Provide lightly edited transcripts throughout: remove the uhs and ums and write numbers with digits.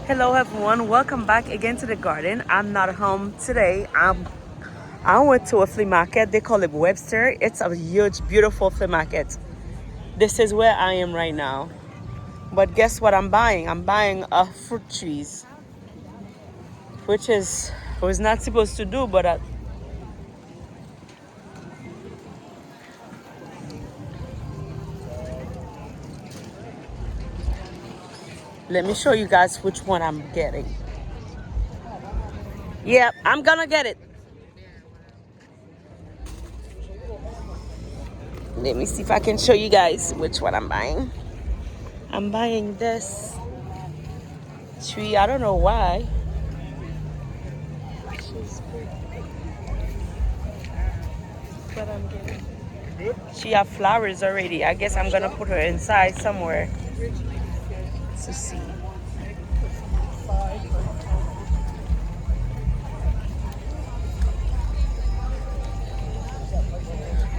Hello everyone, welcome back again to the garden. I'm not home today. I went to a flea market. They call it Webster. It's a huge, beautiful flea market. This is where I am right now. But guess what I'm buying? I'm buying a fruit trees, which is I was not supposed to do, but let me show you guys which one I'm getting. Yep, I'm gonna get it. Let me see if I can show you guys which one I'm buying. I'm buying this tree. I don't know why. But I'm getting. She have flowers already. I guess I'm gonna put her inside somewhere to see.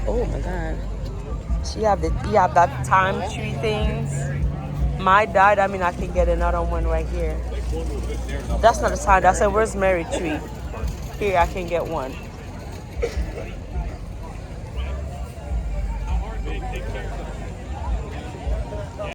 Oh my god. She have the you have that time tree things. My died, I mean I can get another one right here. That's not a time, that's a rosemary tree. Here I can get one.